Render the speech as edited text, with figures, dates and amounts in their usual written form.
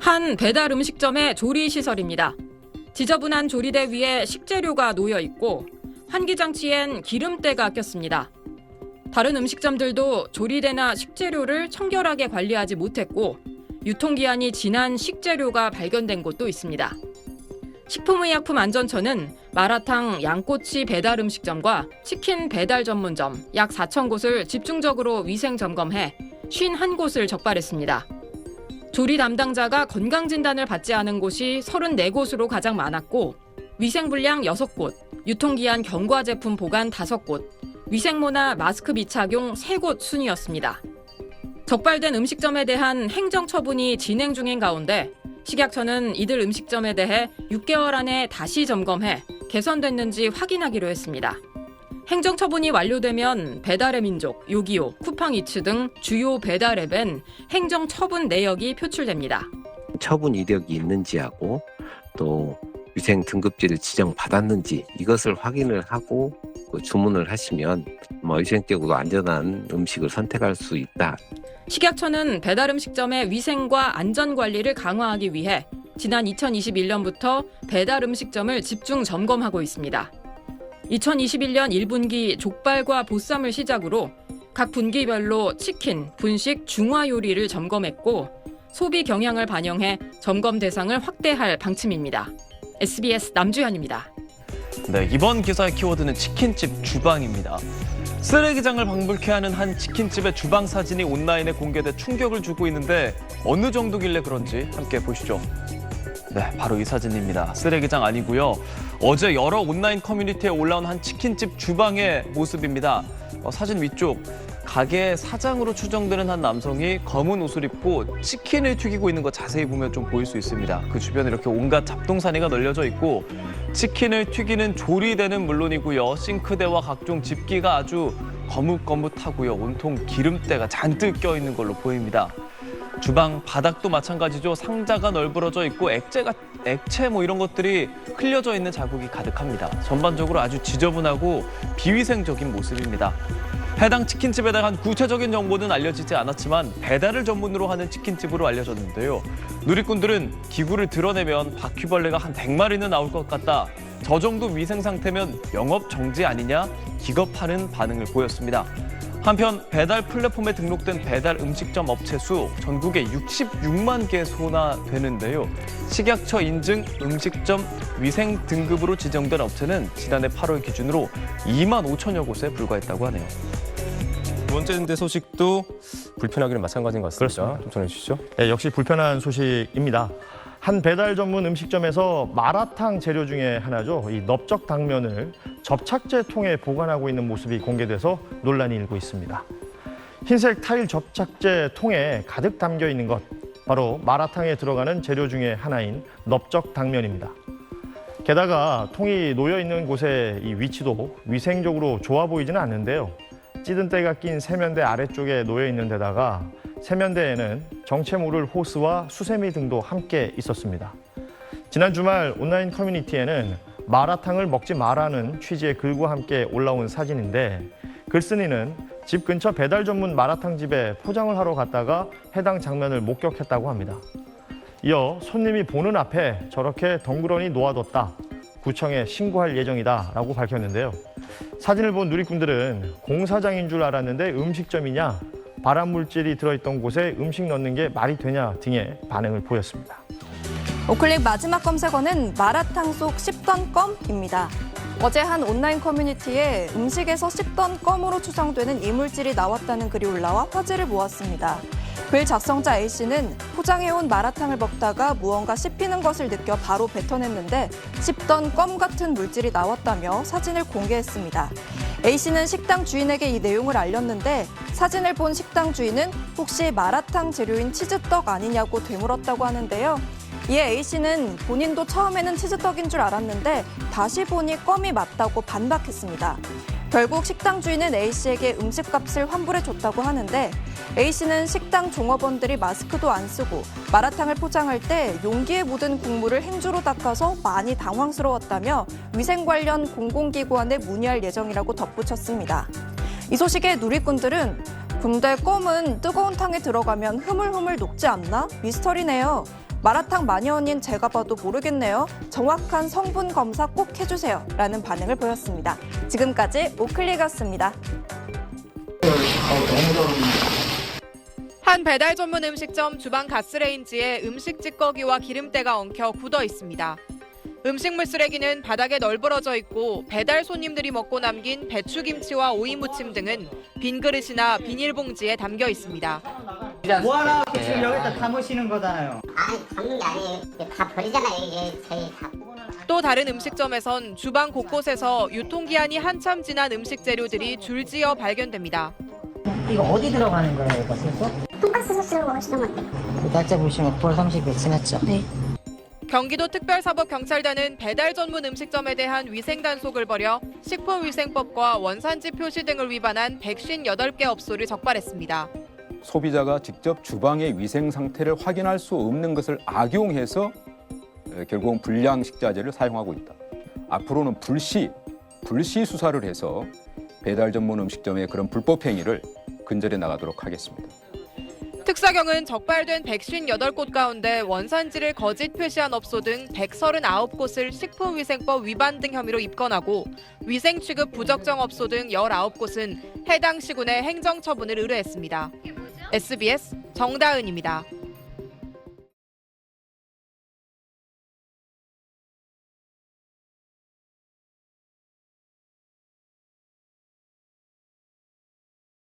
한 배달 음식점의 조리 시설입니다. 지저분한 조리대 위에 식재료가 놓여 있고 환기장치엔 기름때가 꼈습니다. 다른 음식점들도 조리대나 식재료를 청결하게 관리하지 못했고 유통기한이 지난 식재료가 발견된 곳도 있습니다. 식품의약품안전처는 마라탕, 양꼬치 배달 음식점과 치킨 배달 전문점 약 4,000곳을 집중적으로 위생 점검해 51곳을 적발했습니다. 조리 담당자가 건강진단을 받지 않은 곳이 34곳으로 가장 많았고 위생불량 6곳, 유통기한 경과 제품 보관 5곳, 위생모나 마스크 미착용 3곳 순이었습니다. 적발된 음식점에 대한 행정처분이 진행 중인 가운데 식약처는 이들 음식점에 대해 6개월 안에 다시 점검해 개선됐는지 확인하기로 했습니다. 행정처분이 완료되면 배달의 민족, 요기요, 쿠팡이츠 등 주요 배달 앱엔 행정처분 내역이 표출됩니다. 처분 이력이 있는지하고 또 위생 등급지를 지정받았는지 이것을 확인을 하고 주문을 하시면 위생적으로 안전한 음식을 선택할 수 있다. 식약처는 배달 음식점의 위생과 안전 관리를 강화하기 위해 지난 2021년부터 배달 음식점을 집중 점검하고 있습니다. 2021년 1분기 족발과 보쌈을 시작으로 각 분기별로 치킨, 분식, 중화 요리를 점검했고 소비 경향을 반영해 점검 대상을 확대할 방침입니다. SBS 남주현입니다. 네, 이번 기사의 키워드는 치킨집 주방입니다. 쓰레기장을 방불케 하는 한 치킨집의 주방 사진이 온라인에 공개돼 충격을 주고 있는데 어느 정도길래 그런지 함께 보시죠. 네, 바로 이 사진입니다. 쓰레기장 아니고요. 어제 여러 온라인 커뮤니티에 올라온 한 치킨집 주방의 모습입니다. 사진 위쪽, 가게 사장으로 추정되는 한 남성이 검은 옷을 입고 치킨을 튀기고 있는 거 자세히 보면 좀 보일 수 있습니다. 그 주변에 이렇게 온갖 잡동사니가 널려져 있고 치킨을 튀기는 조리대는 물론이고요. 싱크대와 각종 집기가 아주 거뭇거뭇하고요. 온통 기름때가 잔뜩 껴있는 걸로 보입니다. 주방 바닥도 마찬가지죠. 상자가 널브러져 있고 액체 이런 것들이 흘려져 있는 자국이 가득합니다. 전반적으로 아주 지저분하고 비위생적인 모습입니다. 해당 치킨집에 대한 구체적인 정보는 알려지지 않았지만 배달을 전문으로 하는 치킨집으로 알려졌는데요. 누리꾼들은 기구를 드러내면 바퀴벌레가 한 100마리는 나올 것 같다. 저 정도 위생 상태면 영업 정지 아니냐? 기겁하는 반응을 보였습니다. 한편 배달 플랫폼에 등록된 배달 음식점 업체 수 전국에 66만 개소나 되는데요. 식약처 인증 음식점 위생 등급으로 지정된 업체는 지난해 8월 기준으로 2만 5천여 곳에 불과했다고 하네요. 두 번째 소식도 불편하기는 마찬가지인 것 같습니다. 그렇습니다. 좀 전해주시죠. 네, 역시 불편한 소식입니다. 한 배달 전문 음식점에서 마라탕 재료 중에 하나죠. 이 넓적 당면을 접착제 통에 보관하고 있는 모습이 공개돼서 논란이 일고 있습니다. 흰색 타일 접착제 통에 가득 담겨 있는 것, 바로 마라탕에 들어가는 재료 중에 하나인 넓적 당면입니다. 게다가 통이 놓여 있는 곳의 이 위치도 위생적으로 좋아 보이지는 않는데요. 찌든 때가 낀 세면대 아래쪽에 놓여 있는 데다가 세면대에는 정체 모를 호스와 수세미 등도 함께 있었습니다. 지난 주말 온라인 커뮤니티에는 마라탕을 먹지 말라는 취지의 글과 함께 올라온 사진인데 글쓴이는 집 근처 배달 전문 마라탕 집에 포장을 하러 갔다가 해당 장면을 목격했다고 합니다. 이어 손님이 보는 앞에 저렇게 덩그러니 놓아뒀다. 구청에 신고할 예정이다라고 밝혔는데요. 사진을 본 누리꾼들은 공사장인 줄 알았는데 음식점이냐, 발암물질이 들어있던 곳에 음식 넣는 게 말이 되냐 등의 반응을 보였습니다. 오클릭 마지막 검색어는 마라탕 속 씹던 껌입니다. 어제 한 온라인 커뮤니티에 음식에서 씹던 껌으로 추정되는 이물질이 나왔다는 글이 올라와 화제를 모았습니다. 글 작성자 A씨는 포장해온 마라탕을 먹다가 무언가 씹히는 것을 느껴 바로 뱉어냈는데 씹던 껌 같은 물질이 나왔다며 사진을 공개했습니다. A씨는 식당 주인에게 이 내용을 알렸는데 사진을 본 식당 주인은 혹시 마라탕 재료인 치즈떡 아니냐고 되물었다고 하는데요. 이에 A씨는 본인도 처음에는 치즈떡인 줄 알았는데 다시 보니 껌이 맞다고 반박했습니다. 결국 식당 주인은 A씨에게 음식값을 환불해줬다고 하는데 A씨는 식당 종업원들이 마스크도 안 쓰고 마라탕을 포장할 때 용기에 묻은 국물을 행주로 닦아서 많이 당황스러웠다며 위생 관련 공공기관에 문의할 예정이라고 덧붙였습니다. 이 소식에 누리꾼들은 근데 껌은 뜨거운 탕에 들어가면 흐물흐물 녹지 않나? 미스터리네요. 마라탕 마니아인 제가 봐도 모르겠네요. 정확한 성분 검사 꼭 해주세요. 라는 반응을 보였습니다. 지금까지 오클릭이었습니다. 한 배달 전문 음식점 주방 가스레인지에 음식 찌꺼기와 기름때가 엉켜 굳어 있습니다. 음식물 쓰레기는 바닥에 널브러져 있고 배달 손님들이 먹고 남긴 배추김치와 오이 무침 등은 빈 그릇이나 비닐봉지에 담겨 있습니다. 뭐하나 지금 여기다 담으시는 거잖아요. 아니 담는 게 아니에요. 다 버리잖아요. 이게 저희 다. 또 다른 음식점에선 주방 곳곳에서 유통기한이 한참 지난 음식 재료들이 줄지어 발견됩니다. 이거 어디 들어가는 거예요, 이거 소스? 돈가스 소스로 먹으시는 건데. 그 날짜 보시면 9월 30일 지났죠? 네. 경기도 특별사법경찰단은 배달 전문 음식점에 대한 위생 단속을 벌여 식품위생법과 원산지 표시 등을 위반한 158개 업소를 적발했습니다. 소비자가 직접 주방의 위생 상태를 확인할 수 없는 것을 악용해서 결국은 불량 식자재를 사용하고 있다. 앞으로는 불시 수사를 해서 배달 전문 음식점의 그런 불법 행위를 근절해 나가도록 하겠습니다. 특사경은 적발된 158곳 가운데 원산지를 거짓 표시한 업소 등 139곳을 식품위생법 위반 등 혐의로 입건하고 위생 취급 부적정 업소 등 19곳은 해당 시군에 행정처분을 의뢰했습니다. SBS 정다은입니다.